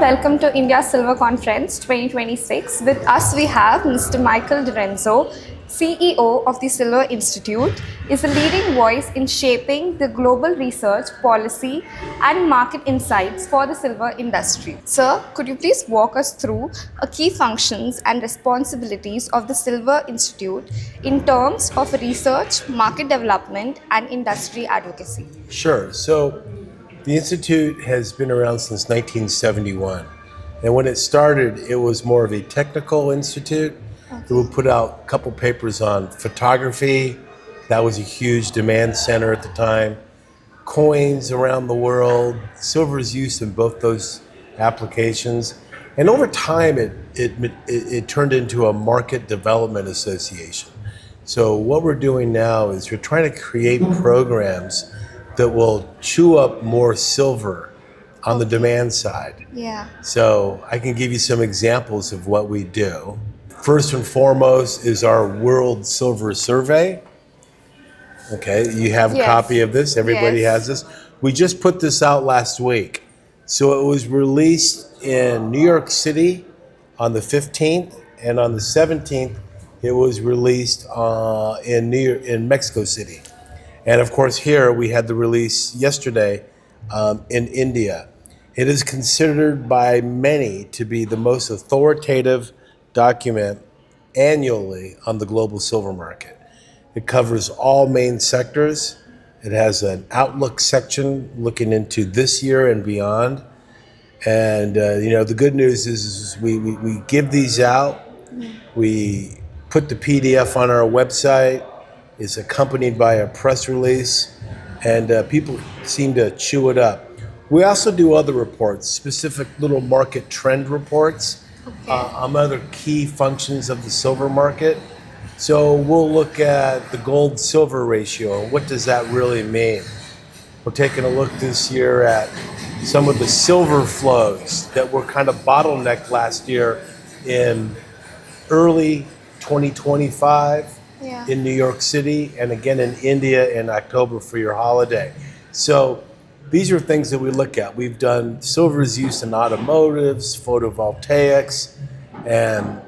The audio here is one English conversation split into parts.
welcome to India Silver Conference 2026. With us we have Mr. Michael DiRienzo, CEO of the Silver Institute, is a leading voice in shaping the global research, policy and market insights for the silver industry. Sir, could you please walk us through key functions and responsibilities of the Silver Institute in terms of research, market development and industry advocacy? Sure. So the Institute has been around since 1971. And when it started, it was more of a technical institute. It would put out a couple papers on photography. That was a huge demand center at the time. Coins around the world. Silver is used in both those applications. And over time, it turned into a market development association. So what we're doing now is we're trying to create programs that will chew up more silver on the demand side. Yeah. So I can give you some examples of what we do. First and foremost is our World Silver Survey. Okay, you have a copy of this. Everybody has this. We just put this out last week. So it was released in New York City on the 15th, and on the 17th, it was released in Mexico City. And of course, here we had the release yesterday in India. It is considered by many to be the most authoritative document annually on the global silver market. It covers all main sectors. It has an outlook section looking into this year and beyond. And the good news is we give these out. We put the PDF on our website. It's accompanied by a press release, and people seem to chew it up. We also do other reports, specific little market trend reports on other key functions of the silver market. So we'll look at the gold-silver ratio, and what does that really mean? We're taking a look this year at some of the silver flows that were kind of bottlenecked last year in early 2025. In New York City, and again in India in October for your holiday. So these are things that we look at. We've done silver's use in automotives, photovoltaics, and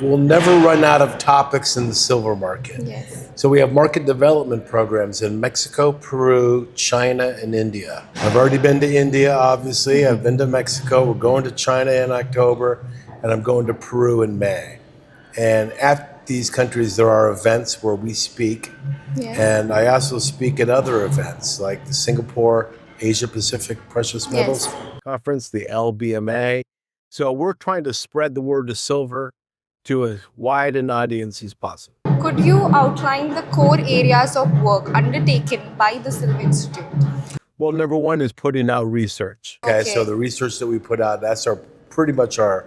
we'll never run out of topics in the silver market. Yes. So we have market development programs in Mexico, Peru, China, and India. I've already been to India, obviously. I've been to Mexico. We're going to China in October, and I'm going to Peru in May. And at these countries, there are events where we speak, and I also speak at other events like the Singapore Asia Pacific Precious Metals Conference, the LBMA. So we're trying to spread the word of silver to as wide an audience as possible. Could you outline the core areas of work undertaken by the Silver Institute? Well, number one is putting out research. Okay, so the research that we put out, that's pretty much our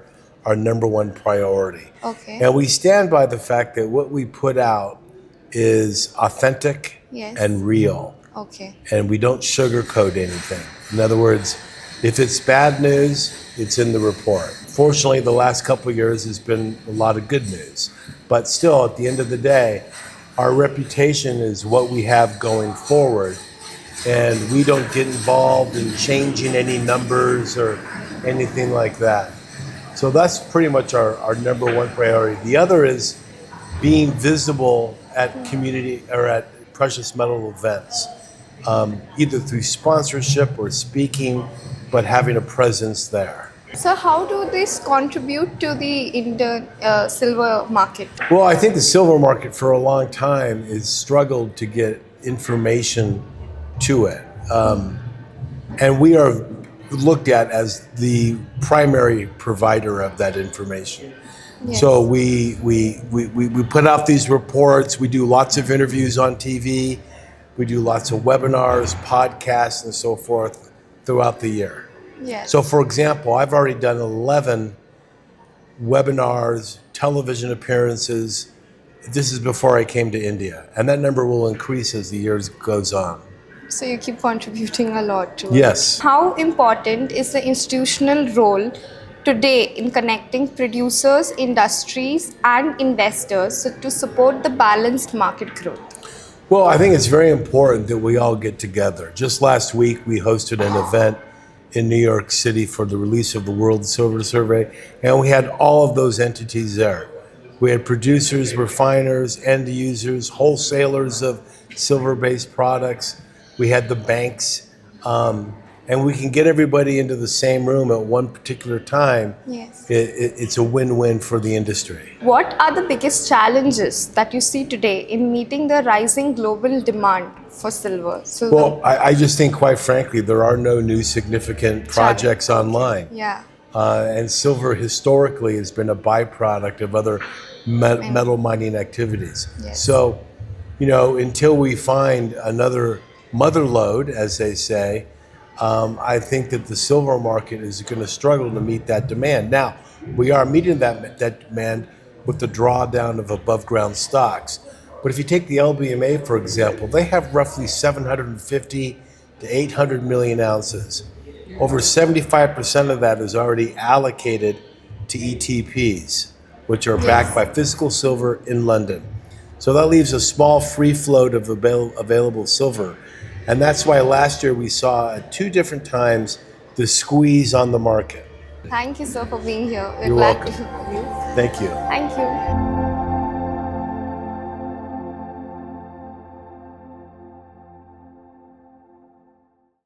number one priority. Okay. And we stand by the fact that what we put out is authentic and real. Okay. And we don't sugarcoat anything. In other words, if it's bad news, it's in the report. Fortunately, the last couple of years has been a lot of good news. But still, at the end of the day, our reputation is what we have going forward. And we don't get involved in changing any numbers or anything like that. So that's pretty much our number one priority. The other is being visible at community or at precious metal events, either through sponsorship or speaking, but having a presence there. So how do this contribute to the silver market? Well, I think the silver market for a long time has struggled to get information to it. And we are looked at as the primary provider of that information. So we put out these reports. We do lots of interviews on TV. We do lots of webinars, podcasts, and so forth throughout the year. So for example, I've already done 11 webinars, television appearances. This is before I came to India, and that number will increase as the years goes on. So you keep contributing a lot to it. How important is the institutional role today in connecting producers, industries, and investors to support the balanced market growth? Well, I think it's very important that we all get together. Just last week, we hosted an event in New York City for the release of the World Silver Survey, and we had all of those entities there. We had producers, refiners, end users, wholesalers of silver-based products. We had the banks, and we can get everybody into the same room at one particular time. Yes. It's a win-win for the industry. What are the biggest challenges that you see today in meeting the rising global demand for silver? Well, I just think, quite frankly, there are no new significant projects online. Yeah. And silver historically has been a byproduct of other metal mining activities. Yes. So, until we find another mother lode, as they say, I think that the silver market is going to struggle to meet that demand. Now, we are meeting that demand with the drawdown of above ground stocks. But if you take the LBMA, for example, they have roughly 750 to 800 million ounces. Over 75% of that is already allocated to ETPs, which are backed by physical silver in London. So that leaves a small free float of available silver. And that's why last year we saw at 2 different times the squeeze on the market. Thank you, sir, for being here. We're You're glad welcome. to have you. Thank you. Thank you.